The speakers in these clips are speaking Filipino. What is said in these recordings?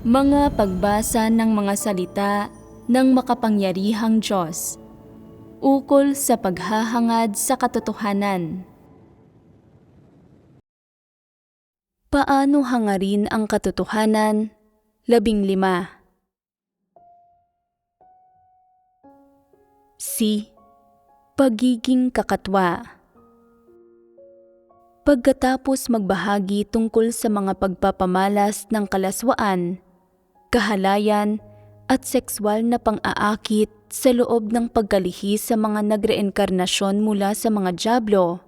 Mga pagbasa ng mga salita ng makapangyarihang Diyos, ukol sa paghahangad sa katotohanan. Paano hangarin ang katotohanan? 15. Pagiging kakatwa. Pagkatapos magbahagi tungkol sa mga pagpapamalas ng kalaswaan, kahalayan at sekswal na pang-aakit sa loob ng pagkalihis sa mga nagreenkarnasyon mula sa mga dyablo,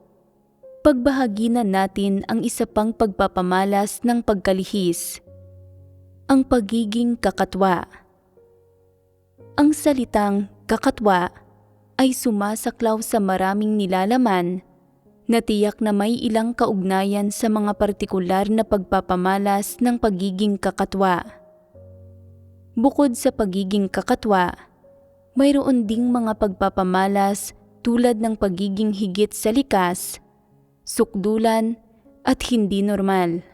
pagbahagi na natin ang isa pang pagpapamalas ng pagkalihis, ang pagiging kakatwa. Ang salitang kakatwa ay sumasaklaw sa maraming nilalaman na tiyak na may ilang kaugnayan sa mga partikular na pagpapamalas ng pagiging kakatwa. Bukod sa pagiging kakatwa, mayroon ding mga pagpapamalas tulad ng pagiging higit sa likas, sukdulan at hindi normal.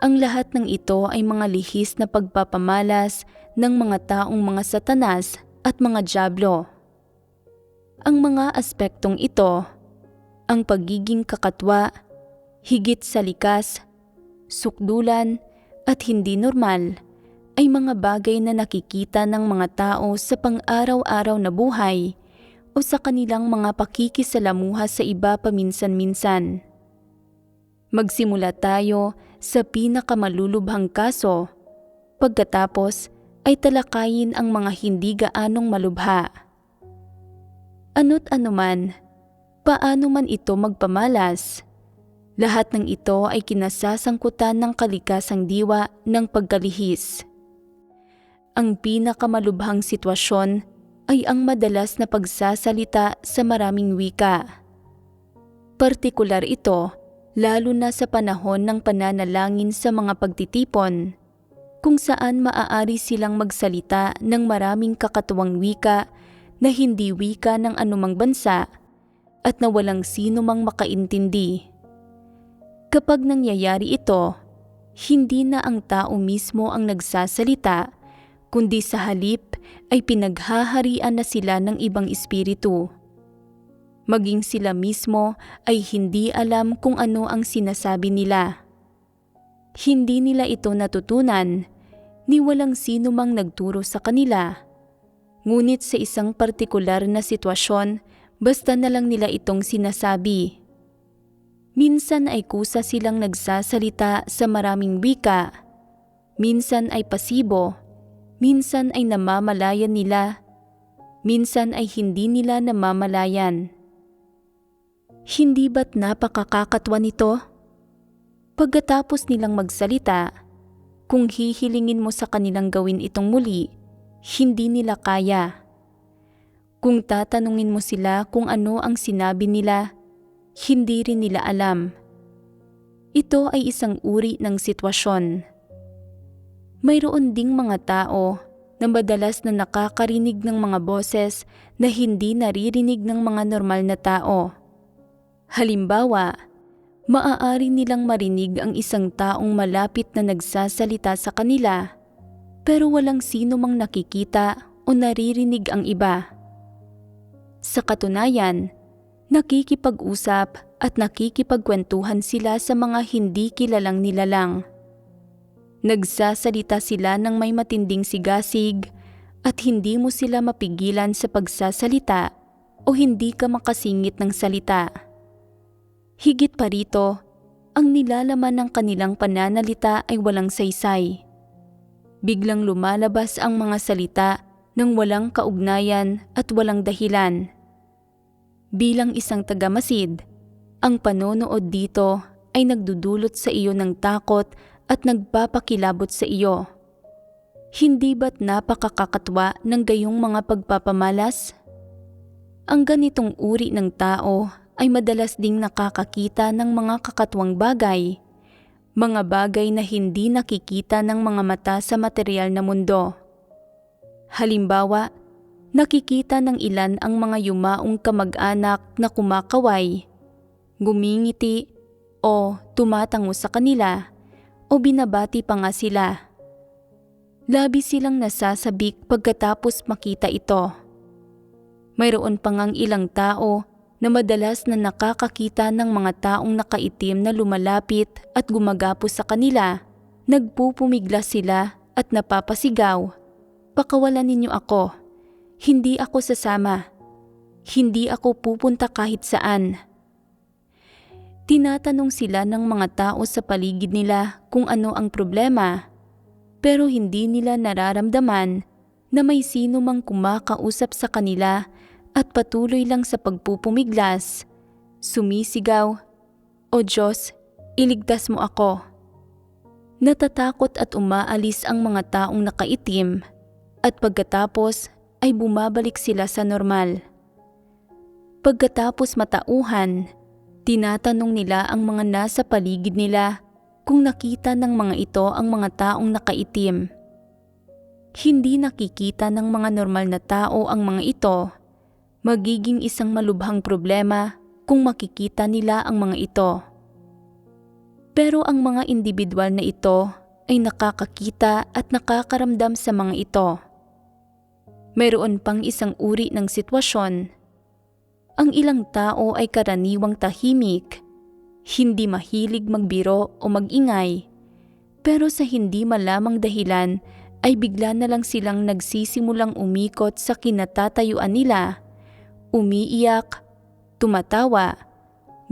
Ang lahat ng ito ay mga lihis na pagpapamalas ng mga taong mga satanas at mga dyablo. Ang mga aspektong ito, ang pagiging kakatwa, higit sa likas, sukdulan at hindi normal, ay mga bagay na nakikita ng mga tao sa pang-araw-araw na buhay o sa kanilang mga pakikisalamuha sa iba paminsan-minsan. Magsimula tayo sa pinakamalulubhang kaso, pagkatapos ay talakayin ang mga hindi gaanong malubha. Ano't anuman, paano man ito magpamalas, lahat ng ito ay kinasasangkutan ng kalikasang diwa ng pagkalihis. Ang pinakamalubhang sitwasyon ay ang madalas na pagsasalita sa maraming wika. Partikular ito lalo na sa panahon ng pananalangin sa mga pagtitipon, kung saan maaari silang magsalita ng maraming kakatuwang wika na hindi wika ng anumang bansa at na walang sino mang makaintindi. Kapag nangyayari ito, hindi na ang tao mismo ang nagsasalita, kundi sa halip ay pinaghaharian na sila ng ibang espiritu. Maging sila mismo ay hindi alam kung ano ang sinasabi nila. Hindi nila ito natutunan, ni walang sino mang nagturo sa kanila. Ngunit sa isang partikular na sitwasyon, basta na lang nila itong sinasabi. Minsan ay kusa silang nagsasalita sa maraming wika, minsan ay pasibo, minsan ay namamalayan nila, minsan ay hindi nila namamalayan. Hindi ba't napakakakatwa nito? Pagkatapos nilang magsalita, kung hihilingin mo sa kanilang gawin itong muli, hindi nila kaya. Kung tatanungin mo sila kung ano ang sinabi nila, hindi rin nila alam. Ito ay isang uri ng sitwasyon. Mayroon ding mga tao na madalas na nakakarinig ng mga boses na hindi naririnig ng mga normal na tao. Halimbawa, maaari nilang marinig ang isang taong malapit na nagsasalita sa kanila, pero walang sino mang nakikita o naririnig ang iba. Sa katunayan, nakikipag-usap at nakikipagkwentuhan sila sa mga hindi kilalang nilalang. Nagsasalita sila ng may matinding sigasig at hindi mo sila mapigilan sa pagsasalita o hindi ka makasingit ng salita. Higit pa rito, ang nilalaman ng kanilang pananalita ay walang saysay. Biglang lumalabas ang mga salita ng walang kaugnayan at walang dahilan. Bilang isang tagamasid, ang panonood dito ay nagdudulot sa iyo ng takot at nagpapakilabot sa iyo. Hindi ba't napakakakatwa ng gayong mga pagpapamalas? Ang ganitong uri ng tao ay madalas ding nakakakita ng mga kakatwang bagay, mga bagay na hindi nakikita ng mga mata sa materyal na mundo. Halimbawa, nakikita ng ilan ang mga yumaong kamag-anak na kumakaway, gumingiti o tumatango sa kanila o binabati pa nga sila. Labis silang nasasabik pagkatapos makita ito. Mayroon pa ngang ilang tao na madalas na nakakakita ng mga taong nakaitim na lumalapit at gumagapos sa kanila. Nagpupumiglas sila at napapasigaw, "Pakawalan ninyo ako. Hindi ako sasama. Hindi ako pupunta kahit saan." Tinatanong sila ng mga tao sa paligid nila kung ano ang problema, pero hindi nila nararamdaman na may sino mang kumakausap sa kanila at patuloy lang sa pagpupumiglas, sumisigaw, "O Diyos, iligtas mo ako." Natatakot at umaalis ang mga taong nakaitim at pagkatapos ay bumabalik sila sa normal. Pagkatapos matauhan, tinatanong nila ang mga nasa paligid nila kung nakita ng mga ito ang mga taong nakaitim. Hindi nakikita ng mga normal na tao ang mga ito. Magiging isang malubhang problema kung makikita nila ang mga ito. Pero ang mga individual na ito ay nakakakita at nakakaramdam sa mga ito. Mayroon pang isang uri ng sitwasyon. Ang ilang tao ay karaniwang tahimik, hindi mahilig magbiro o magingay, pero sa hindi malamang dahilan ay bigla na lang silang nagsisimulang umikot sa kinatatayuan nila, umiiyak, tumatawa,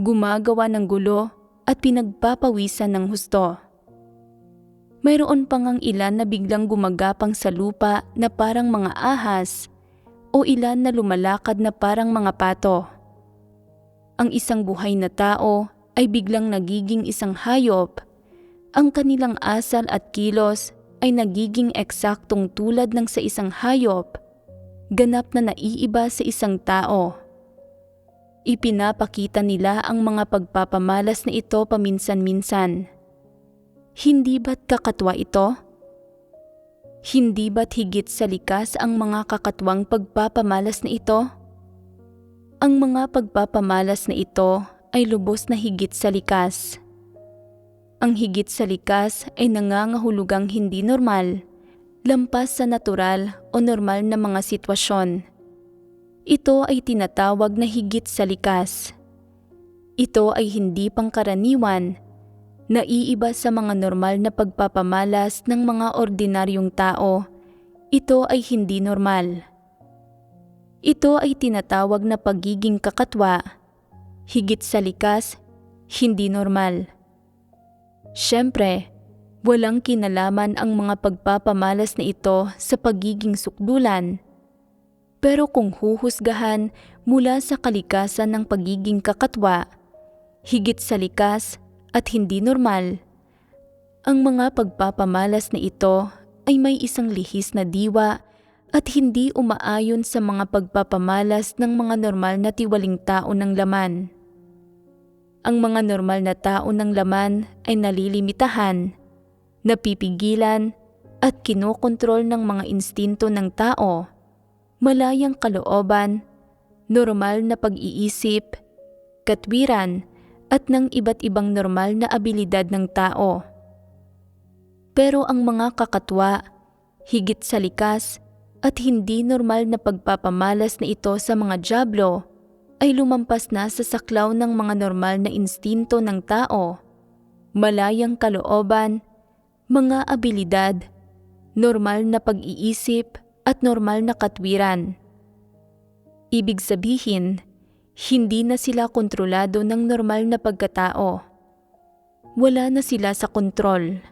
gumagawa ng gulo at pinagpapawisan ng husto. Mayroon pa ngang ilan na biglang gumagapang sa lupa na parang mga ahas o ilan na lumalakad na parang mga pato. Ang isang buhay na tao ay biglang nagiging isang hayop. Ang kanilang asal at kilos ay nagiging eksaktong tulad ng sa isang hayop, ganap na naiiba sa isang tao. Ipinapakita nila ang mga pagpapamalas na ito paminsan-minsan. Hindi ba't kakatwa ito? Hindi ba't higit sa likas ang mga kakatwang pagpapamalas na ito? Ang mga pagpapamalas na ito ay lubos na higit sa likas. Ang higit sa likas ay nangangahulugang hindi normal, lampas sa natural o normal na mga sitwasyon. Ito ay tinatawag na higit sa likas. Ito ay hindi pangkaraniwan, naiiba sa mga normal na pagpapamalas ng mga ordinaryong tao. Ito ay hindi normal. Ito ay tinatawag na pagiging kakatwa, higit sa likas, hindi normal. Siyempre, walang kinalaman ang mga pagpapamalas na ito sa pagiging sukdulan. Pero kung huhusgahan mula sa kalikasan ng pagiging kakatwa, higit sa likas at hindi normal, ang mga pagpapamalas na ito ay may isang lihis na diwa at hindi umaayon sa mga pagpapamalas ng mga normal na tiwaling tao ng laman. Ang mga normal na tao ng laman ay nalilimitahan, napipigilan at kinokontrol ng mga instinto ng tao, malayang kalooban, normal na pag-iisip, katwiran at ng iba't ibang normal na abilidad ng tao. Pero ang mga kakatwa, higit sa likas at hindi normal na pagpapamalas na ito sa mga dyablo ay lumampas na sa saklaw ng mga normal na instinto ng tao, malayang kalooban, mga abilidad, normal na pag-iisip at normal na katwiran. Ibig sabihin, hindi na sila kontrolado ng normal na pagkatao. Wala na sila sa kontrol.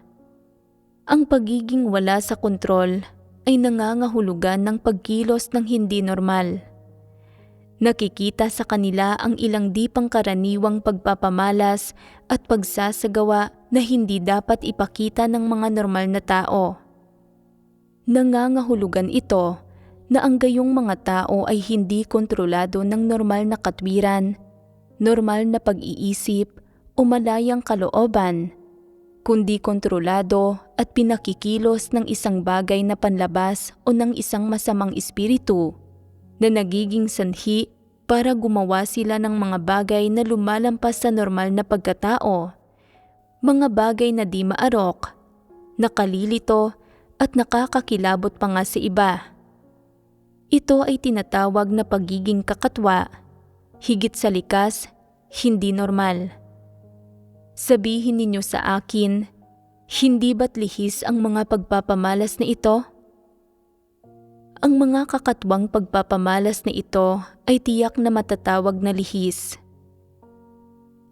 Ang pagiging wala sa kontrol ay nangangahulugan ng pagkilos ng hindi normal. Nakikita sa kanila ang ilang di pangkaraniwang pagpapamalas at pagsasagawa na hindi dapat ipakita ng mga normal na tao. Nangangahulugan ito na ang gayong mga tao ay hindi kontrolado ng normal na katwiran, normal na pag-iisip o malayang kalooban, kundi kontrolado at pinakikilos ng isang bagay na panlabas o ng isang masamang espiritu na nagiging sanhi para gumawa sila ng mga bagay na lumalampas sa normal na pagkatao, mga bagay na di maarok, nakalilito at nakakakilabot pa nga sa iba. Ito ay tinatawag na pagiging kakatwa, higit sa likas, hindi normal. Sabihin ninyo sa akin, hindi ba't lihis ang mga pagpapamalas na ito? Ang mga kakatwang pagpapamalas na ito ay tiyak na matatawag na lihis.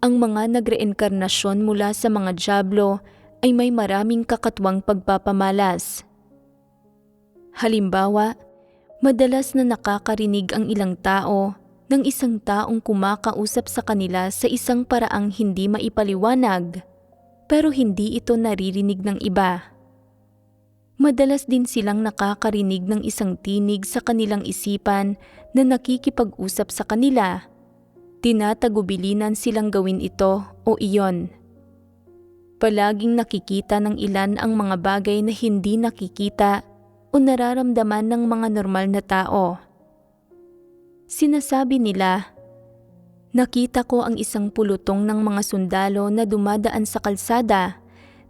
Ang mga nagreenkarnasyon mula sa mga dyablo ay may maraming kakatwang pagpapamalas. Halimbawa, madalas na nakakarinig ang ilang tao ng isang taong kumakausap sa kanila sa isang paraang hindi maipaliwanag, pero hindi ito naririnig ng iba. Madalas din silang nakakarinig ng isang tinig sa kanilang isipan na nakikipag-usap sa kanila. Tinatagubilinan silang gawin ito o iyon. Palaging nakikita ng ilan ang mga bagay na hindi nakikita o nararamdaman ng mga normal na tao. Sinasabi nila, nakita ko ang isang pulutong ng mga sundalo na dumadaan sa kalsada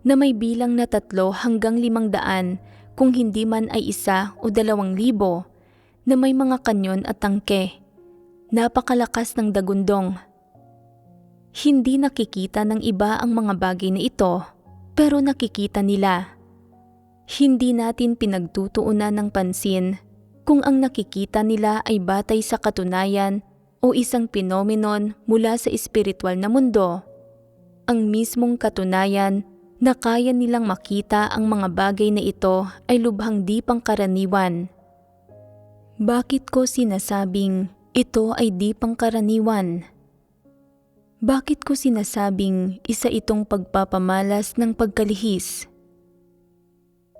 na may bilang na 3 hanggang 500 kung hindi man ay 1 o 2,000 na may mga kanyon at tangke. Napakalakas ng dagundong. Hindi nakikita ng iba ang mga bagay na ito, pero nakikita nila. Hindi natin pinagtutuunan ng pansin kung ang nakikita nila ay batay sa katunayan o isang phenomenon mula sa espiritual na mundo. Ang mismong katunayan na kaya nilang makita ang mga bagay na ito ay lubhang di pangkaraniwan. Bakit ko sinasabing ito ay di pangkaraniwan? Bakit ko sinasabing isa itong pagpapamalas ng pagkalihis?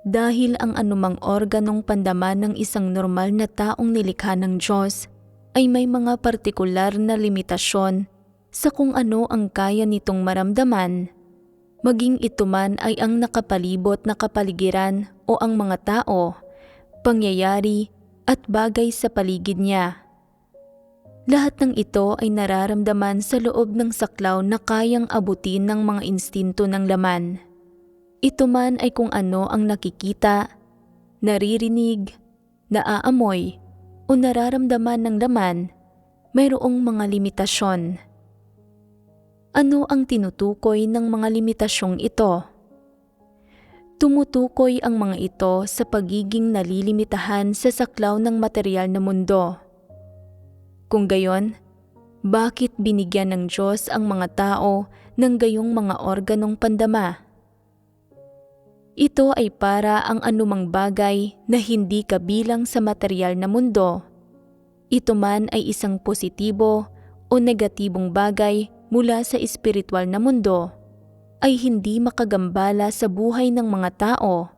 Dahil ang anumang organong pandaman ng isang normal na taong nilikha ng Diyos ay may mga partikular na limitasyon sa kung ano ang kaya nitong maramdaman, maging ito man ay ang nakapalibot na kapaligiran o ang mga tao, pangyayari at bagay sa paligid niya. Lahat ng ito ay nararamdaman sa loob ng saklaw na kayang abutin ng mga instinto ng laman. Ito man ay kung ano ang nakikita, naririnig, naaamoy o nararamdaman ng laman, mayroong mga limitasyon. Ano ang tinutukoy ng mga limitasyong ito? Tumutukoy ang mga ito sa pagiging nalilimitahan sa saklaw ng material na mundo. Kung gayon, bakit binigyan ng Diyos ang mga tao ng gayong mga organong pandama? Ito ay para ang anumang bagay na hindi kabilang sa material na mundo. Ito man ay isang positibo o negatibong bagay mula sa espiritual na mundo, ay hindi makagambala sa buhay ng mga tao,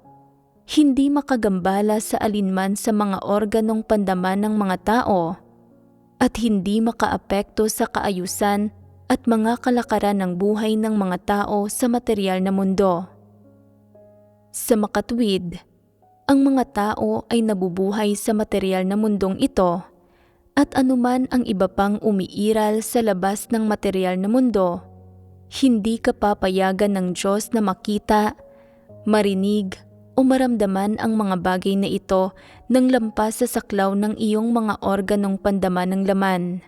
hindi makagambala sa alinman sa mga organong pandama ng mga tao, at hindi makaapekto sa kaayusan at mga kalakaran ng buhay ng mga tao sa material na mundo. Sa makatwid, ang mga tao ay nabubuhay sa material na mundong ito at anuman ang iba pang umiiral sa labas ng material na mundo, hindi ka papayagan ng Diyos na makita, marinig o maramdaman ang mga bagay na ito nang lampas sa saklaw ng iyong mga organong pandama ng laman.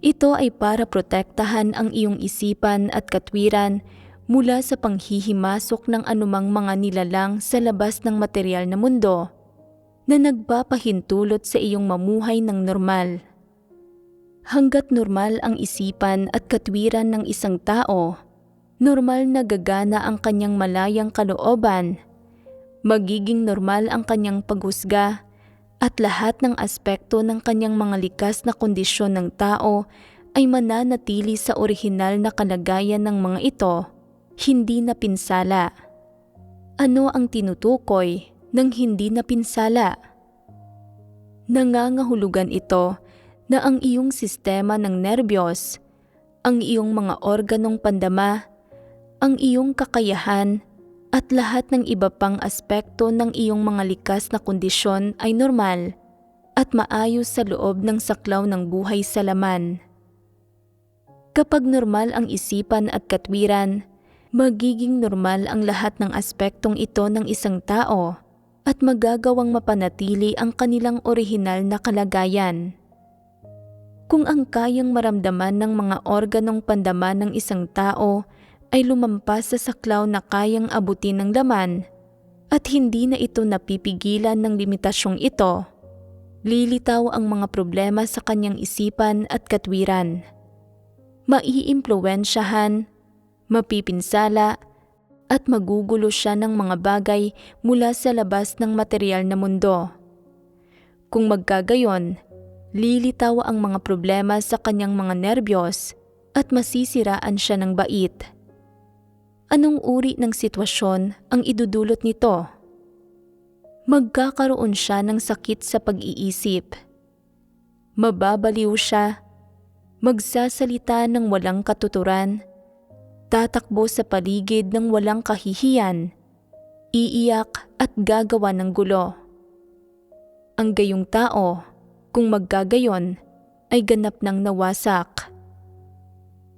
Ito ay para protektahan ang iyong isipan at katwiran mula sa panghihimasok ng anumang mga nilalang sa labas ng material na mundo na nagpapahintulot sa iyong mamuhay ng normal. Hanggat normal ang isipan at katwiran ng isang tao, normal na gagana ang kanyang malayang kalooban, magiging normal ang kanyang paghusga at lahat ng aspekto ng kanyang mga likas na kondisyon ng tao ay mananatili sa orihinal na kalagayan ng mga ito, hindi napinsala. Ano ang tinutukoy ng hindi napinsala? Nangangahulugan ito na ang iyong sistema ng nerbiyos, ang iyong mga organong pandama, ang iyong kakayahan, at lahat ng iba pang aspekto ng iyong mga likas na kondisyon ay normal at maayos sa loob ng saklaw ng buhay sa laman. Kapag normal ang isipan at katwiran, Magiging normal ang lahat ng aspektong ito ng isang tao at magagawang mapanatili ang kanilang orihinal na kalagayan. Kung ang kayang maramdaman ng mga organong pandama ng isang tao ay lumampas sa saklaw na kayang abutin ng laman at hindi na ito napipigilan ng limitasyong ito, lilitaw ang mga problema sa kanyang isipan at katwiran. Maiimpluwensyahan, mapipinsala, at magugulo siya ng mga bagay mula sa labas ng material na mundo. Kung magkagayon, lilitaw ang mga problema sa kanyang mga nerbiyos at masisiraan siya ng bait. Anong uri ng sitwasyon ang idudulot nito? Magkakaroon siya ng sakit sa pag-iisip. Mababaliw siya, magsasalita ng walang katuturan, tatakbo sa paligid ng walang kahihiyan, iiyak at gagawa ng gulo. Ang gayong tao, kung magkagayon, ay ganap ng nawasak.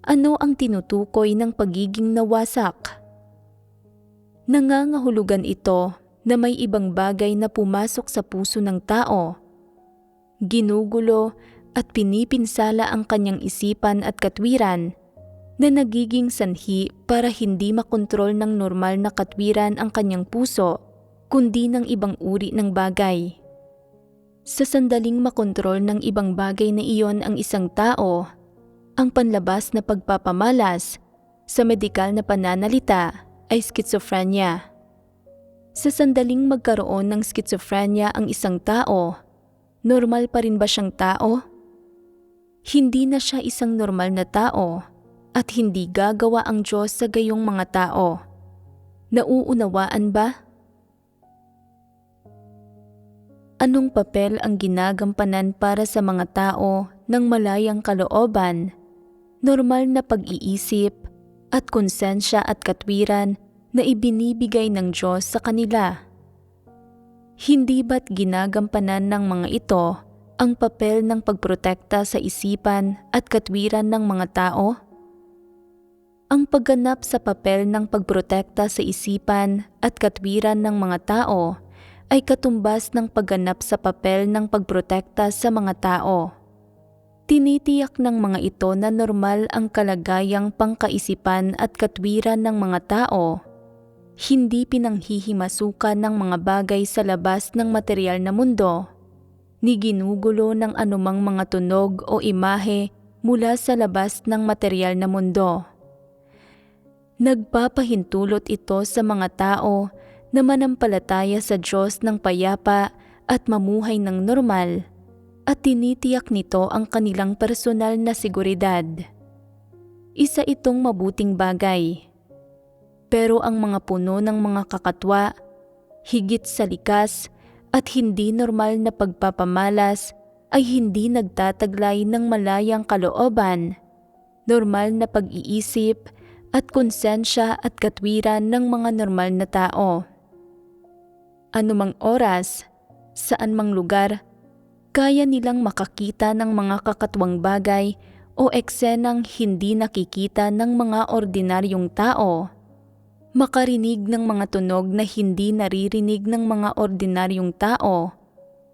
Ano ang tinutukoy ng pagiging nawasak? Nangangahulugan ito na may ibang bagay na pumasok sa puso ng tao, ginugulo at pinipinsala ang kanyang isipan at katwiran na nagiging sanhi para hindi makontrol ng normal na katwiran ang kanyang puso, kundi ng ibang uri ng bagay. Sa sandaling makontrol ng ibang bagay na iyon ang isang tao, ang panlabas na pagpapamalas sa medikal na pananalita ay schizophrenia. Sa sandaling magkaroon ng schizophrenia ang isang tao, normal pa rin ba siyang tao? Hindi na siya isang normal na tao at hindi gagawa ang Diyos sa gayong mga tao. Nauunawaan ba? Anong papel ang ginagampanan para sa mga tao ng malayang kalooban, normal na pag-iisip at konsensya at katwiran na ibinibigay ng Diyos sa kanila? Hindi ba't ginagampanan ng mga ito ang papel ng pagprotekta sa isipan at katwiran ng mga tao? Ang pagganap sa papel ng pagprotekta sa isipan at katwiran ng mga tao ay katumbas ng pagganap sa papel ng pagprotekta sa mga tao. Tinitiyak ng mga ito na normal ang kalagayang pangkaisipan at katwiran ng mga tao, hindi pinanghihimasukan ng mga bagay sa labas ng material na mundo, ni ginugulo ng anumang mga tunog o imahe mula sa labas ng material na mundo. Nagpapahintulot ito sa mga tao na manampalataya sa Diyos ng payapa at mamuhay ng normal, at tinitiyak nito ang kanilang personal na seguridad. Isa itong mabuting bagay. Pero ang mga puno ng mga kakatwa, higit sa likas at hindi normal na pagpapamalas ay hindi nagtataglay ng malayang kalooban, normal na pag-iisip at konsensya at katwiran ng mga normal na tao. Anumang oras, saan mang lugar, kaya nilang makakita ng mga kakatwang bagay o eksenang hindi nakikita ng mga ordinaryong tao, makarinig ng mga tunog na hindi naririnig ng mga ordinaryong tao,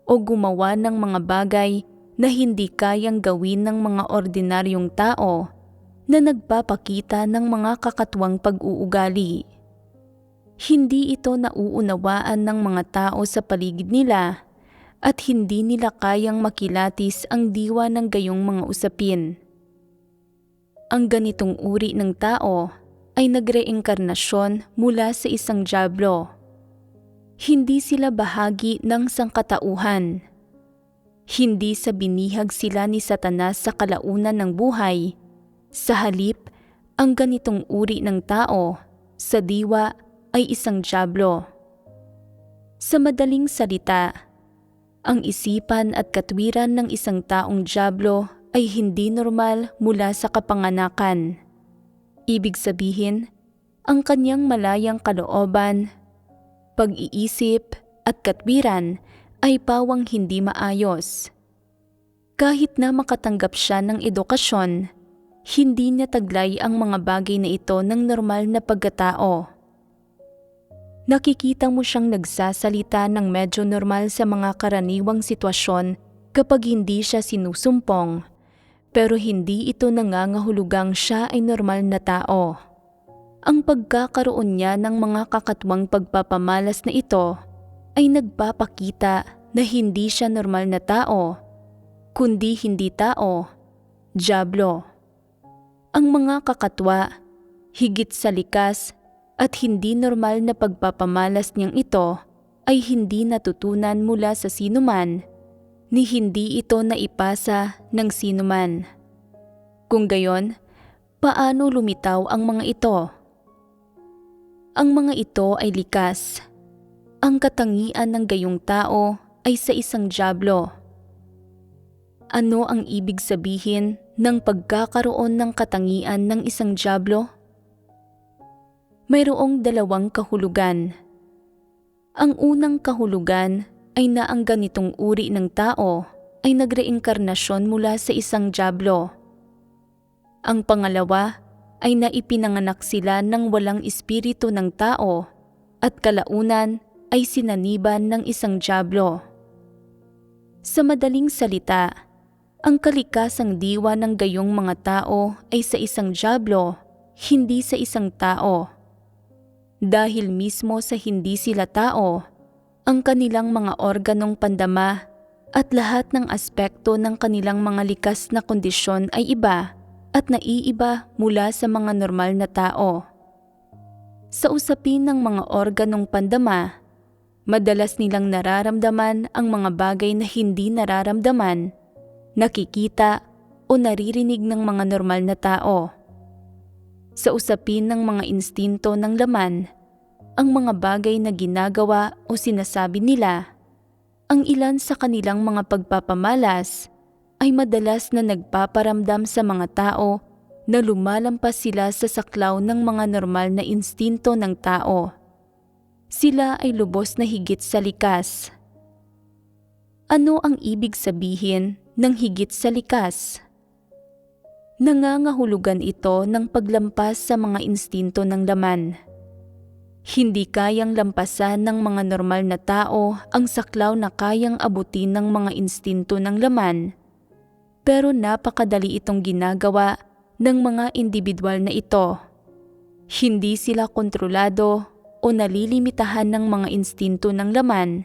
o gumawa ng mga bagay na hindi kayang gawin ng mga ordinaryong tao na nagpapakita ng mga kakatwang pag-uugali. Hindi ito nauunawaan ng mga tao sa paligid nila at hindi nila kayang makilatis ang diwa ng gayong mga usapin. Ang ganitong uri ng tao ay nagreenkarnasyon mula sa isang dyablo. Hindi sila bahagi ng sangkatauhan. Hindi sa binihag sila ni Satanas sa kalaunan ng buhay. Sa halip, ang ganitong uri ng tao, sa diwa, ay isang dyablo. Sa madaling salita, ang isipan at katwiran ng isang taong dyablo ay hindi normal mula sa kapanganakan. Ibig sabihin, ang kanyang malayang kalooban, pag-iisip at katwiran ay pawang hindi maayos. Kahit na makatanggap siya ng edukasyon, hindi niya taglay ang mga bagay na ito ng normal na pagkatao. Nakikita mo siyang nagsasalita ng medyo normal sa mga karaniwang sitwasyon kapag hindi siya sinusumpong, pero hindi ito nangangahulugang siya ay normal na tao. Ang pagkakaroon niya ng mga kakatwang pagpapamalas na ito ay nagpapakita na hindi siya normal na tao, kundi hindi tao, dyablo. Ang mga kakatwa, higit sa likas at hindi normal na pagpapamalas niyang ito ay hindi natutunan mula sa sinuman, ni hindi ito naipasa ng sinuman. Kung gayon, paano lumitaw ang mga ito? Ang mga ito ay likas. Ang katangian ng gayong tao ay sa isang dyablo. Ano ang ibig sabihin ng pagkakaroon ng katangian ng isang dyablo? Mayroong dalawang kahulugan. Ang unang kahulugan ay na ang ganitong uri ng tao ay nagreinkarnasyon mula sa isang dyablo. Ang pangalawa ay naipinanganak sila ng walang espiritu ng tao at kalaunan ay sinaniban ng isang dyablo. Sa madaling salita, ang kalikasang diwa ng gayong mga tao ay sa isang dyablo, hindi sa isang tao. Dahil mismo sa hindi sila tao, ang kanilang mga organong pandama at lahat ng aspekto ng kanilang mga likas na kondisyon ay iba at naiiba mula sa mga normal na tao. Sa usapin ng mga organong pandama, madalas nilang nararamdaman ang mga bagay na hindi nararamdaman, nakikita o naririnig ng mga normal na tao. Sa usapin ng mga instinto ng laman, ang mga bagay na ginagawa o sinasabi nila, ang ilan sa kanilang mga pagpapamalas ay madalas na nagpaparamdam sa mga tao na lumalampas sila sa saklaw ng mga normal na instinto ng tao. Sila ay lubos na higit sa likas. Ano ang ibig sabihin ng higit sa likas? Nangangahulugan ito ng paglampas sa mga instinto ng laman. Hindi kayang lampasan ng mga normal na tao ang saklaw na kayang abutin ng mga instinto ng laman, pero napakadali itong ginagawa ng mga individual na ito. Hindi sila kontrolado o nalilimitahan ng mga instinto ng laman,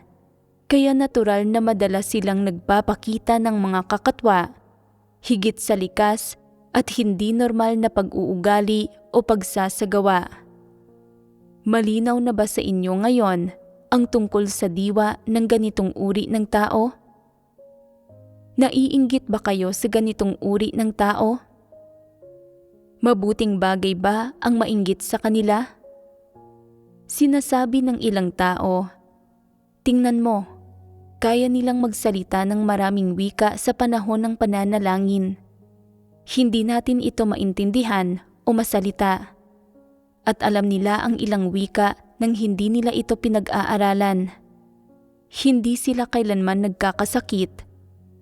kaya natural na madalas silang nagpapakita ng mga kakatwa, higit sa likas at hindi normal na pag-uugali o pagsasagawa. Malinaw na ba sa inyo ngayon ang tungkol sa diwa ng ganitong uri ng tao? Naiinggit ba kayo sa ganitong uri ng tao? Mabuting bagay ba ang mainggit sa kanila? Sinasabi ng ilang tao, tingnan mo, kaya nilang magsalita ng maraming wika sa panahon ng pananalangin. Hindi natin ito maintindihan o masalita. At alam nila ang ilang wika nang hindi nila ito pinag-aaralan. Hindi sila kailanman nagkakasakit.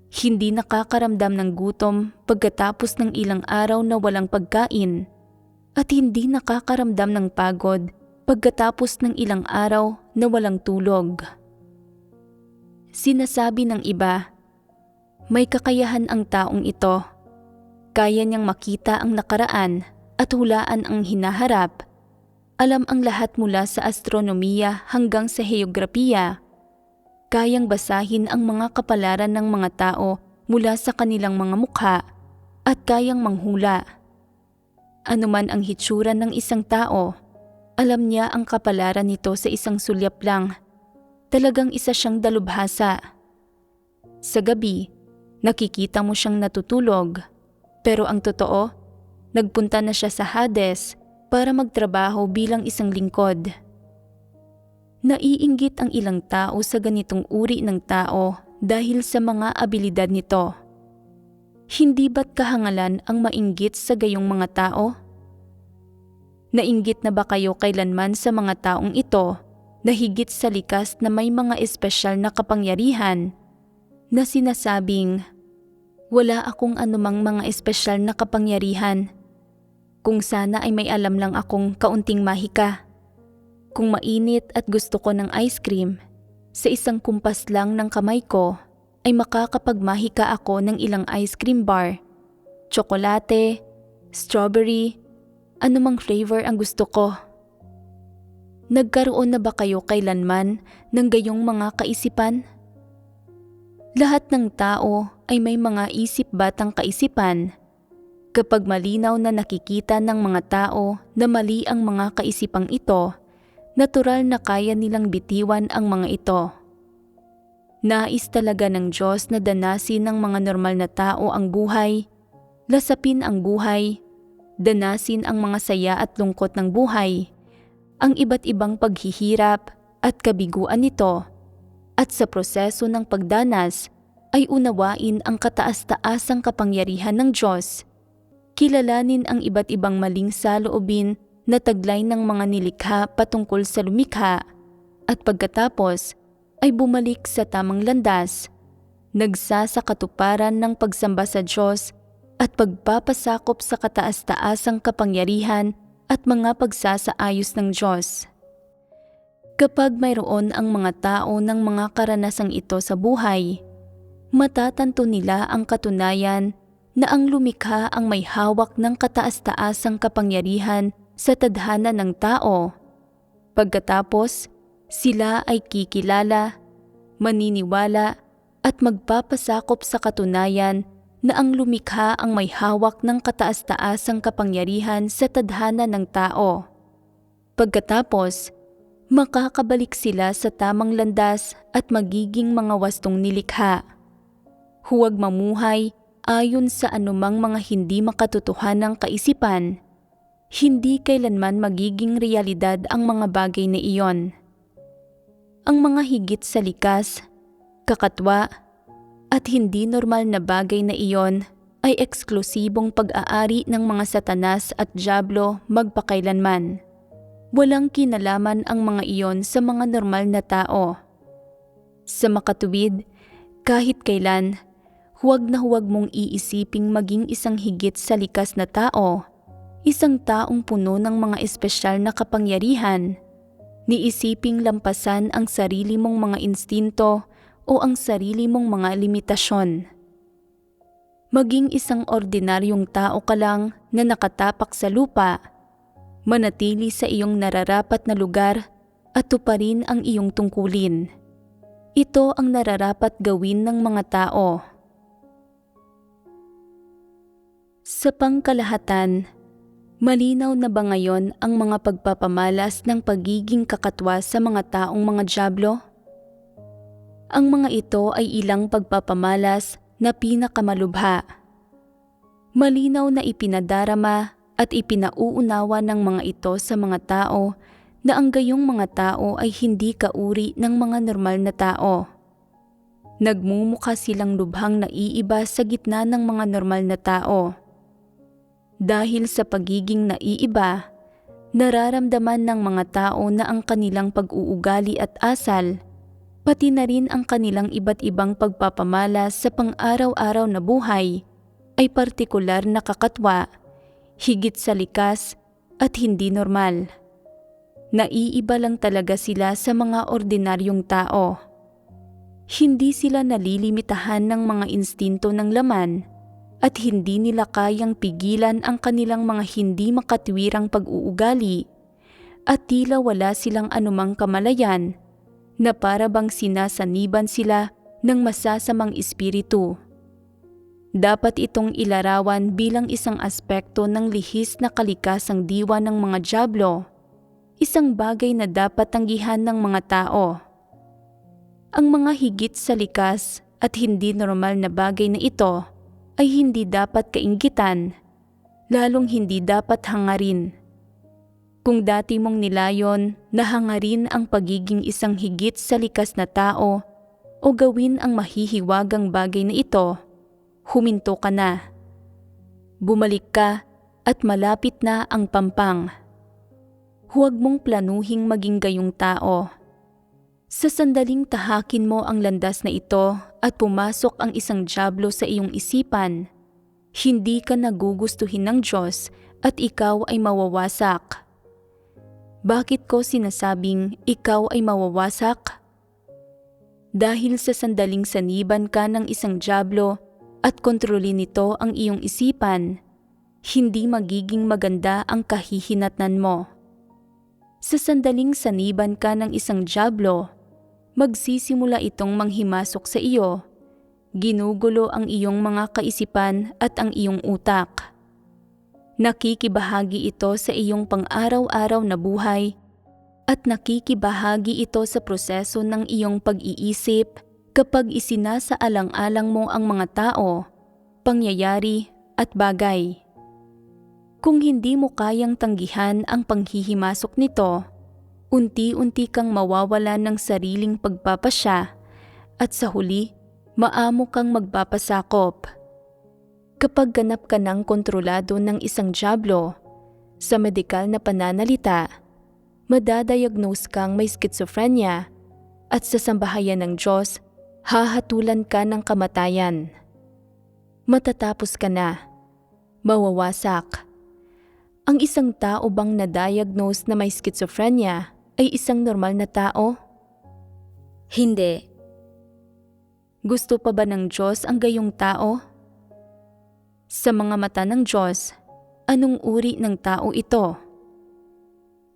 Hindi nakakaramdam ng gutom pagkatapos ng ilang araw na walang pagkain. At hindi nakakaramdam ng pagod pagkatapos ng ilang araw na walang tulog. Sinasabi ng iba, may kakayahan ang taong ito. Kaya niyang makita ang nakaraan at hulaan ang hinaharap. Alam ang lahat mula sa astronomiya hanggang sa heograpiya. Kayang basahin ang mga kapalaran ng mga tao mula sa kanilang mga mukha at kayang manghula. Ano man ang hitsura ng isang tao, alam niya ang kapalaran nito sa isang sulyap lang. Talagang isa siyang dalubhasa. Sa gabi, nakikita mo siyang natutulog. Pero ang totoo, nagpunta na siya sa Hades para magtrabaho bilang isang lingkod. Naiinggit ang ilang tao sa ganitong uri ng tao dahil sa mga abilidad nito. Hindi ba't kahangalan ang mainggit sa gayong mga tao? Nainggit na ba kayo kailanman sa mga taong ito na higit sa likas na may mga espesyal na kapangyarihan na sinasabing, Wala akong anumang mga espesyal na kapangyarihan. Kung sana ay may alam lang akong kaunting mahika. Kung mainit at gusto ko ng ice cream, sa isang kumpas lang ng kamay ko ay makakapagmahika ako ng ilang ice cream bar, tsokolate, strawberry, anumang flavor ang gusto ko. Nagkaroon na ba kayo kailanman ng gayong mga kaisipan? Lahat ng tao ay may mga isip batang kaisipan. Kapag malinaw na nakikita ng mga tao na mali ang mga kaisipang ito, natural na kaya nilang bitiwan ang mga ito. Nais talaga ng Diyos na danasin ng mga normal na tao ang buhay, lasapin ang buhay, danasin ang mga saya at lungkot ng buhay, ang iba't ibang paghihirap at kabiguan nito, at sa proseso ng pagdanas ay unawain ang kataas-taasang kapangyarihan ng Diyos, kilalanin ang iba't ibang maling saloobin na taglay ng mga nilikha patungkol sa lumikha, at pagkatapos ay bumalik sa tamang landas, nagsasakatuparan ng pagsamba sa Diyos at pagpapasakop sa kataas-taasang kapangyarihan at mga pagsasaayos ng Diyos. Kapag mayroon ang mga tao ng mga karanasang ito sa buhay, matatanto nila ang katunayan na ang lumikha ang may hawak ng kataas-taasang kapangyarihan sa tadhana ng tao. Pagkatapos, sila ay kikilala, maniniwala at magpapasakop sa katunayan na ang lumikha ang may hawak ng kataas-taasang kapangyarihan sa tadhana ng tao. Pagkatapos, makakabalik sila sa tamang landas at magiging mga wastong nilikha. Huwag mamuhay ayon sa anumang mga hindi makatotohanang kaisipan. Hindi kailanman magiging realidad ang mga bagay na iyon. Ang mga higit sa likas, kakatwa, at hindi normal na bagay na iyon ay eksklusibong pag-aari ng mga satanas at dyablo magpakailanman. Walang kinalaman ang mga iyon sa mga normal na tao. Sa makatuwid, kahit kailan, huwag na huwag mong iisiping maging isang higit sa likas na tao, isang taong puno ng mga espesyal na kapangyarihan, niisiping lampasan ang sarili mong mga instinto o ang sarili mong mga limitasyon. Maging isang ordinaryong tao ka lang na nakatapak sa lupa, manatili sa iyong nararapat na lugar at tuparin ang iyong tungkulin. Ito ang nararapat gawin ng mga tao. Sa pangkalahatan, malinaw na ba ngayon ang mga pagpapamalas ng pagiging kakatwa sa mga taong mga dyablo? Ang mga ito ay ilang pagpapamalas na pinakamalubha. Malinaw na ipinadarama at ipinauunawa ng mga ito sa mga tao na ang gayong mga tao ay hindi kauri ng mga normal na tao. Nagmumukha silang lubhang naiiba sa gitna ng mga normal na tao. Dahil sa pagiging naiiba, nararamdaman ng mga tao na ang kanilang pag-uugali at asal, pati na rin ang kanilang iba't ibang pagpapamalas sa pang-araw-araw na buhay ay partikular na kakatwa, higit sa likas at hindi normal. Naiiba lang talaga sila sa mga ordinaryong tao. Hindi sila nalilimitahan ng mga instinto ng laman at hindi nila kayang pigilan ang kanilang mga hindi makatwirang pag-uugali at tila wala silang anumang kamalayan na para bang sinasaniban sila ng masasamang espiritu. Dapat itong ilarawan bilang isang aspekto ng lihis na kalikasang diwa ng mga dyablo, isang bagay na dapat tanggihan ng mga tao. Ang mga higit sa likas at hindi normal na bagay na ito ay hindi dapat kainggitan, lalong hindi dapat hangarin. Kung dati mong nilayon na hangarin ang pagiging isang higit sa likas na tao o gawin ang mahihiwagang bagay na ito, huminto ka na. Bumalik ka at malapit na ang pampang. Huwag mong planuhing maging gayong tao. Sa sandaling tahakin mo ang landas na ito at pumasok ang isang dyablo sa iyong isipan, hindi ka nagugustuhin ng Diyos at ikaw ay mawawasak. Bakit ko sinasabing ikaw ay mawawasak? Dahil sa sandaling saniban ka ng isang dyablo at kontrolin nito ang iyong isipan, hindi magiging maganda ang kahihinatnan mo. Sa sandaling saniban ka ng isang dyablo, magsisimula itong manghimasok sa iyo, ginugulo ang iyong mga kaisipan at ang iyong utak. Nakikibahagi ito sa iyong pang-araw-araw na buhay at nakikibahagi ito sa proseso ng iyong pag-iisip kapag isinasaalang-alang mo ang mga tao, pangyayari at bagay. Kung hindi mo kayang tanggihan ang panghihimasok nito, unti-unti kang mawawalan ng sariling pagpapasya at sa huli, maamo kang magpapasakop. Kapag ganap ka ng kontrolado ng isang dyablo, sa medikal na pananalita, madadiagnose kang may schizophrenia at sa sambahayan ng Diyos, hahatulan ka ng kamatayan. Matatapos ka na, mawawasak. Ang isang tao bang na-diagnose na may schizophrenia ay isang normal na tao? Hindi. Gusto pa ba ng Diyos ang gayong tao? Sa mga mata ng Diyos, anong uri ng tao ito?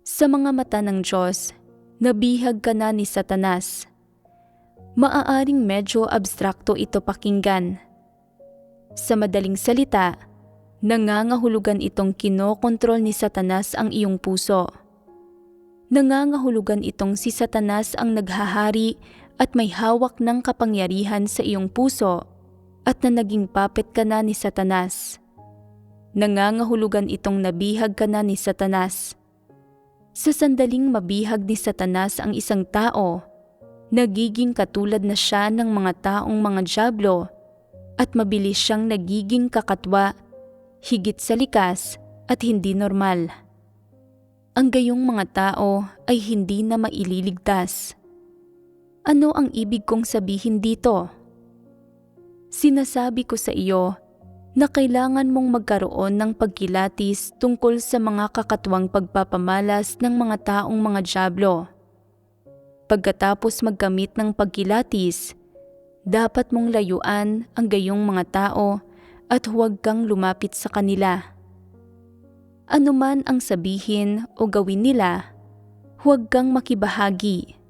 Sa mga mata ng Diyos, nabihag ka na ni Satanas. Maaaring medyo abstrakto ito pakinggan. Sa madaling salita, nangangahulugan itong kinokontrol ni Satanas ang iyong puso. Nangangahulugan itong si Satanas ang naghahari at may hawak ng kapangyarihan sa iyong puso at na naging puppet ka na ni Satanas. Nangangahulugan itong nabihag ka na ni Satanas. Sa sandaling mabihag ni Satanas ang isang tao, nagiging katulad na siya ng mga taong mga dyablo at mabilis siyang nagiging kakatwa, higit sa likas at hindi normal. Ang gayong mga tao ay hindi na maililigtas. Ano ang ibig kong sabihin dito? Sinasabi ko sa iyo na kailangan mong magkaroon ng pagkilatis tungkol sa mga kakatwang pagpapamalas ng mga taong mga dyablo. Pagkatapos magkamit ng pagkilatis, dapat mong layuan ang gayong mga tao at huwag kang lumapit sa kanila. Ano man ang sabihin o gawin nila, huwag kang makibahagi.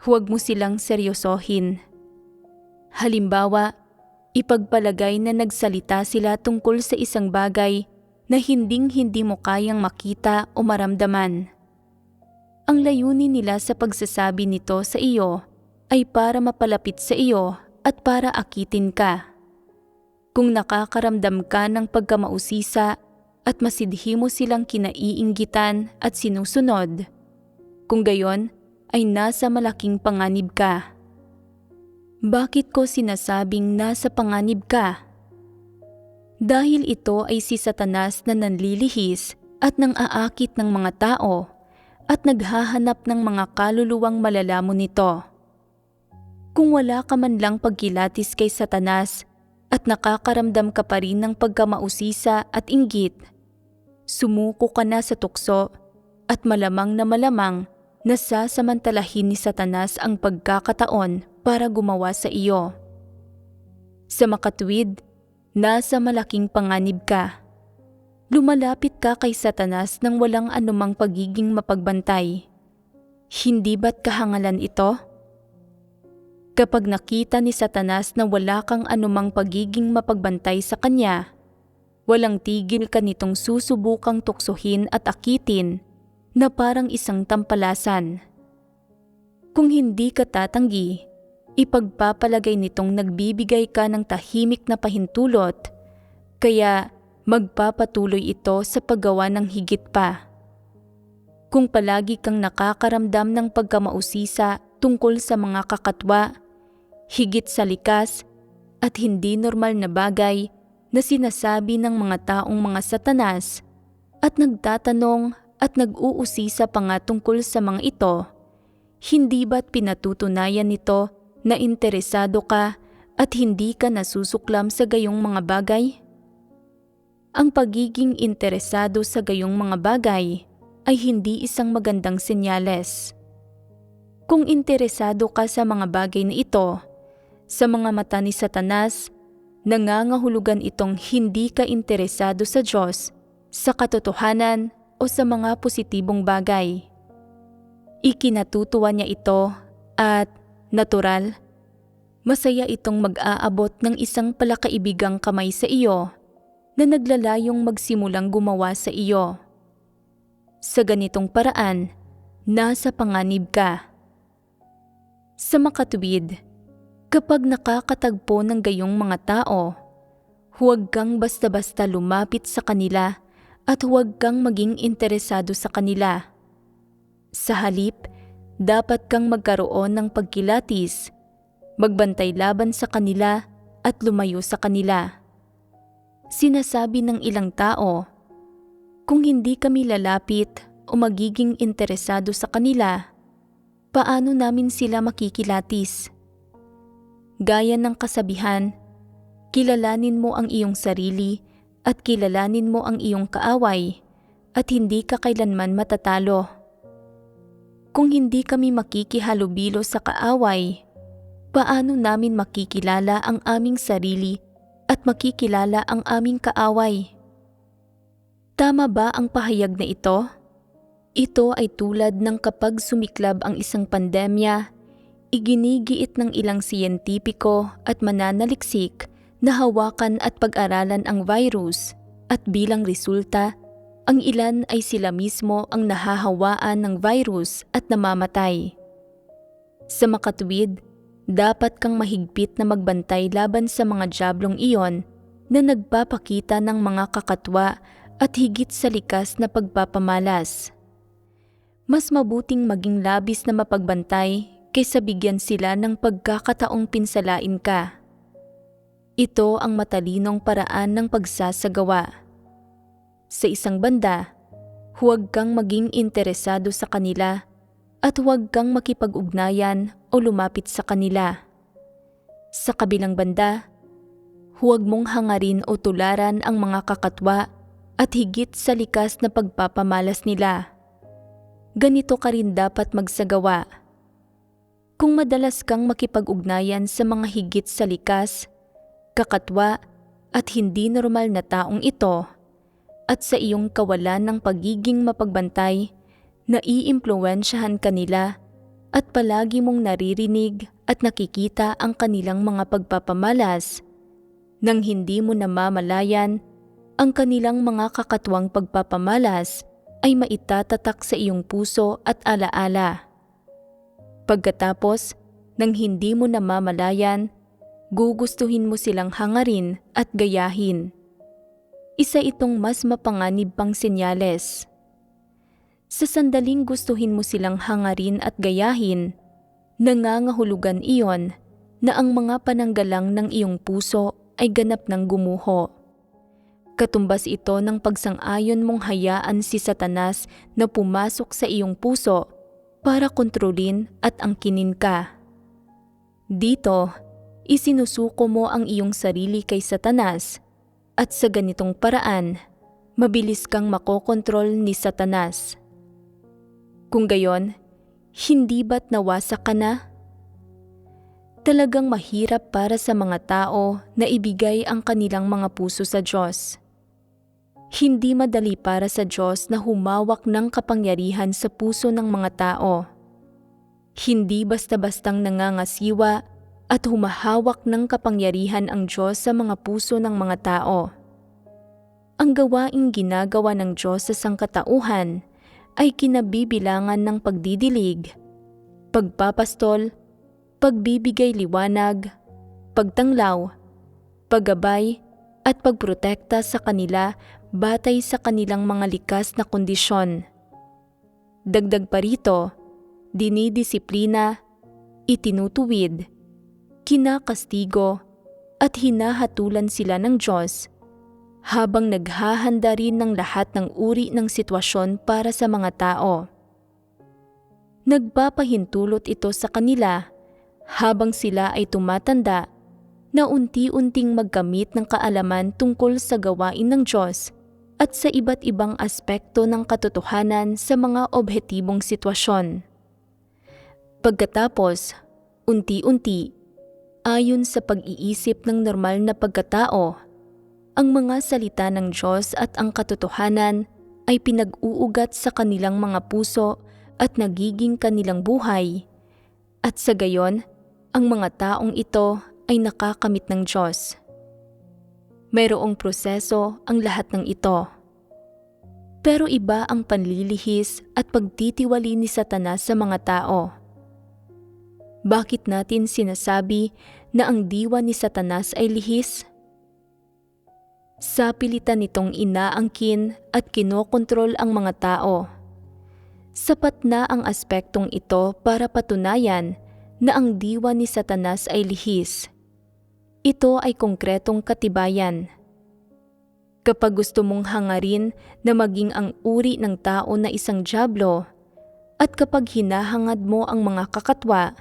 Huwag mo silang seryosohin. Halimbawa, ipagpalagay na nagsalita sila tungkol sa isang bagay na hinding-hindi mo kayang makita o maramdaman. Ang layunin nila sa pagsasabi nito sa iyo ay para mapalapit sa iyo at para akitin ka. Kung nakakaramdam ka ng pagkamausisa at masidhi mo silang kinaiinggitan at sinusunod, kung gayon ay nasa malaking panganib ka. Bakit ko sinasabing nasa panganib ka? Dahil ito ay si Satanas na nanlilihis at nang-aakit ng mga tao at naghahanap ng mga kaluluwang malalamon nito. Kung wala ka man lang pagkilatis kay Satanas at nakakaramdam ka pa rin ng pagkamausisa at inggit, sumuko ka na sa tukso at malamang na sasamantalahin ni Satanas ang pagkakataon para gumawa sa iyo. Sa makatuwid, nasa malaking panganib ka. Lumalapit ka kay Satanas nang walang anumang pagiging mapagbantay. Hindi ba't kahangalan ito? Kapag nakita ni Satanas na wala kang anumang pagiging mapagbantay sa kanya, walang tigil ka nitong susubukang tuksohin at akitin na parang isang tampalasan. Kung hindi ka tatanggi, ipagpapalagay nitong nagbibigay ka ng tahimik na pahintulot, kaya magpapatuloy ito sa paggawa ng higit pa. Kung palagi kang nakakaramdam ng pagkamausisa tungkol sa mga kakatwa, higit sa likas at hindi normal na bagay na sinasabi ng mga taong mga Satanas at nagtatanong at nag-uusisa pa nga tungkol sa mga ito, Hindi ba't pinatutunayan nito na interesado ka at hindi ka nasusuklam sa gayong mga bagay? Ang pagiging interesado sa gayong mga bagay ay hindi isang magandang senyales. Kung interesado ka sa mga bagay na ito, sa mga mata ni Satanas, nangangahulugan itong hindi ka interesado sa Diyos, sa katotohanan o sa mga positibong bagay. Ikinatutuwa niya ito at, natural, masaya itong mag-aabot ng isang palakaibigang kamay sa iyo na naglalayong magsimulang gumawa sa iyo. Sa ganitong paraan, nasa panganib ka. Sa makatuwid, kapag nakakatagpo ng gayong mga tao, huwag kang basta-basta lumapit sa kanila at huwag kang maging interesado sa kanila. Sa halip, dapat kang magkaroon ng pagkilatis, magbantay laban sa kanila at lumayo sa kanila. Sinasabi ng ilang tao, kung hindi kami lalapit o magiging interesado sa kanila, paano namin sila makikilatis? Gaya ng kasabihan, kilalanin mo ang iyong sarili at kilalanin mo ang iyong kaaway at hindi ka kailanman matatalo. Kung hindi kami makikihalubilo sa kaaway, paano namin makikilala ang aming sarili at makikilala ang aming kaaway? Tama ba ang pahayag na ito? Ito ay tulad ng kapag sumiklab ang isang pandemya, iginigiit ng ilang siyentipiko at mananaliksik na hawakan at pag-aralan ang virus at bilang resulta, ang ilan ay sila mismo ang nahahawaan ng virus at namamatay. Sa makatuwid, dapat kang mahigpit na magbantay laban sa mga diablong iyon na nagpapakita ng mga kakatwa at higit sa likas na pagpapamalas. Mas mabuting maging labis na mapagbantay kaysa bigyan sila ng pagkakataong pinsalain ka. Ito ang matalinong paraan ng pagsasagawa. Sa isang banda, huwag kang maging interesado sa kanila at huwag kang makipag-ugnayan o lumapit sa kanila. Sa kabilang banda, huwag mong hangarin o tularan ang mga kakatwa at higit sa likas na pagpapamalas nila. Ganito ka rin dapat magsagawa. Kung madalas kang makipag-ugnayan sa mga higit sa likas, kakatwa at hindi normal na taong ito, at sa iyong kawalan ng pagiging mapagbantay, naiimpluwensyahan kanila at palagi mong naririnig at nakikita ang kanilang mga pagpapamalas, nang hindi mo namamalayan, ang kanilang mga kakatwang pagpapamalas ay maitatatak sa iyong puso at alaala. Pagkatapos, nang hindi mo namamalayan, gugustuhin mo silang hangarin at gayahin. Isa itong mas mapanganib pang senyales. Sa sandaling gustuhin mo silang hangarin at gayahin, nangangahulugan iyon na ang mga pananggalang ng iyong puso ay ganap ng gumuho. Katumbas ito ng pagsang-ayon mong hayaan si Satanas na pumasok sa iyong puso para kontrolin at angkinin ka. Dito, isinusuko mo ang iyong sarili kay Satanas at sa ganitong paraan, mabilis kang makokontrol ni Satanas. Kung gayon, hindi ba't nawasak ka na? Talagang mahirap para sa mga tao na ibigay ang kanilang mga puso sa Diyos. Hindi madali para sa Diyos na humawak ng kapangyarihan sa puso ng mga tao. Hindi basta-bastang nangangasiwa at humahawak ng kapangyarihan ang Diyos sa mga puso ng mga tao. Ang gawaing ginagawa ng Diyos sa sangkatauhan ay kinabibilangan ng pagdidilig, pagpapastol, pagbibigay liwanag, pagtanglaw, paggabay at pagprotekta sa kanila batay sa kanilang mga likas na kondisyon. Dagdag pa rito, dinidisiplina, itinutuwid, kinakastigo at hinahatulan sila ng Diyos habang naghahanda rin ng lahat ng uri ng sitwasyon para sa mga tao. Nagpapahintulot ito sa kanila habang sila ay tumatanda na unti-unting magkamit ng kaalaman tungkol sa gawain ng Diyos at sa iba't ibang aspekto ng katotohanan sa mga objetibong sitwasyon. Pagkatapos, unti-unti, ayon sa pag-iisip ng normal na pagkatao, ang mga salita ng Diyos at ang katotohanan ay pinag-uugat sa kanilang mga puso at nagiging kanilang buhay, at sa gayon, ang mga taong ito ay nakakamit ng Diyos. Mayroong proseso ang lahat ng ito. Pero iba ang panlilihis at pagtitiwali ni Satanas sa mga tao. Bakit natin sinasabi na ang diwa ni Satanas ay lihis? Sa pilitan nitong inaangkin at kinokontrol ang mga tao. Sapat na ang aspektong ito para patunayan na ang diwa ni Satanas ay lihis. Ito ay konkretong katibayan. Kapag gusto mong hangarin na maging ang uri ng tao na isang dyablo, at kapag hinahangad mo ang mga kakatwa,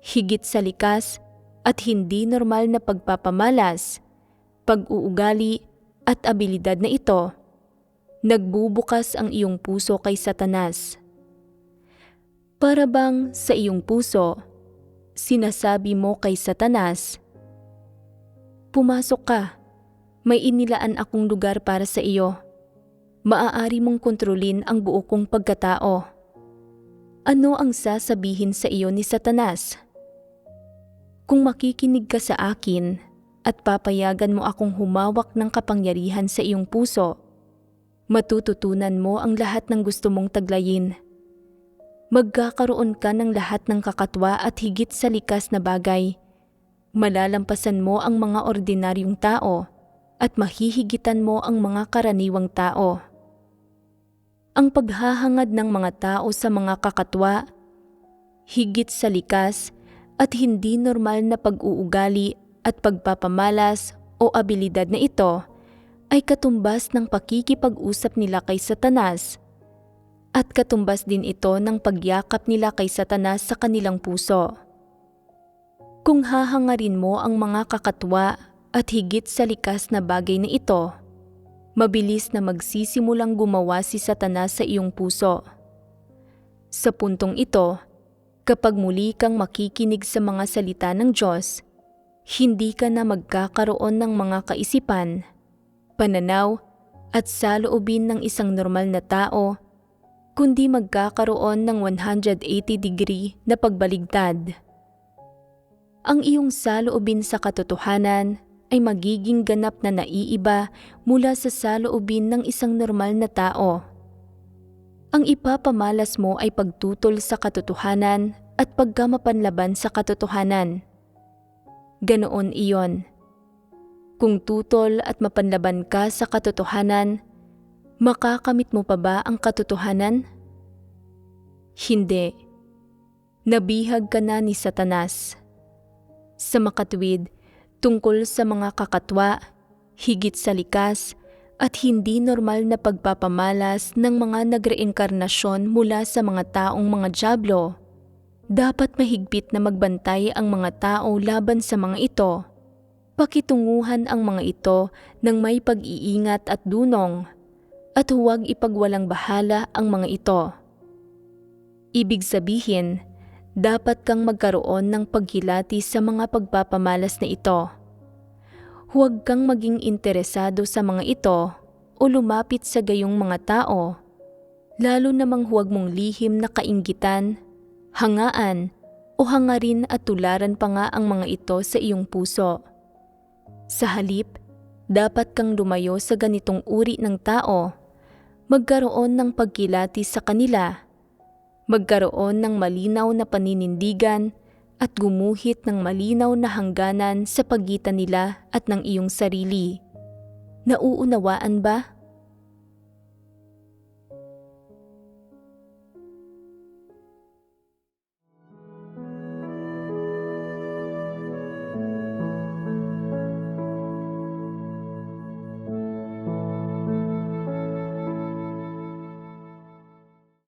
higit sa likas at hindi normal na pagpapamalas, pag-uugali at abilidad na ito, nagbubukas ang iyong puso kay Satanas. Para bang sa iyong puso, sinasabi mo kay Satanas, "Pumasok ka, may inilaan akong lugar para sa iyo. Maaari mong kontrolin ang buo kong pagkatao." Ano ang sasabihin sa iyo ni Satanas? Kung makikinig ka sa akin at papayagan mo akong humawak ng kapangyarihan sa iyong puso, matututunan mo ang lahat ng gusto mong taglayin. Magkakaroon ka ng lahat ng kakatwa at higit sa likas na bagay. Malalampasan mo ang mga ordinaryong tao at mahihigitan mo ang mga karaniwang tao. Ang paghahangad ng mga tao sa mga kakatwa, higit sa likas at hindi normal na pag-uugali at pagpapamalas o abilidad na ito ay katumbas ng pakikipag-usap nila kay Satanas at katumbas din ito ng pagyakap nila kay Satanas sa kanilang puso. Kung hahangarin mo ang mga kakatwa at higit sa likas na bagay na ito, mabilis na magsisimulang gumawa si Satanas sa iyong puso. Sa puntong ito, kapag muli kang makikinig sa mga salita ng Diyos, hindi ka na magkakaroon ng mga kaisipan, pananaw at saloobin ng isang normal na tao, kundi magkakaroon ng 180-degree na pagbaligtad. Ang iyong saloobin sa katotohanan ay magiging ganap na naiiba mula sa saloobin ng isang normal na tao. Ang ipapamalas mo ay pagtutol sa katotohanan at pagkamapanlaban sa katotohanan. Ganoon iyon. Kung tutol at mapanlaban ka sa katotohanan, makakamit mo pa ba ang katotohanan? Hindi. Nabihag ka na ni Satanas. Sa makatwid, tungkol sa mga kakatwa, higit sa likas, at hindi normal na pagpapamalas ng mga nagreenkarnasyon mula sa mga taong mga dyablo, dapat mahigpit na magbantay ang mga tao laban sa mga ito. Pakitunguhan ang mga ito ng may pag-iingat at dunong, at huwag ipagwalang bahala ang mga ito. Ibig sabihin, dapat kang magkaroon ng paghilati sa mga pagpapamalas na ito. Huwag kang maging interesado sa mga ito o lumapit sa gayong mga tao, lalo namang huwag mong lihim na kainggitan, hangaan o hangarin at tularan pa nga ang mga ito sa iyong puso. Sa halip, dapat kang lumayo sa ganitong uri ng tao, magkaroon ng pagkilati sa kanila, magkaroon ng malinaw na paninindigan at gumuhit ng malinaw na hangganan sa pagitan nila at ng iyong sarili. Nauunawaan ba?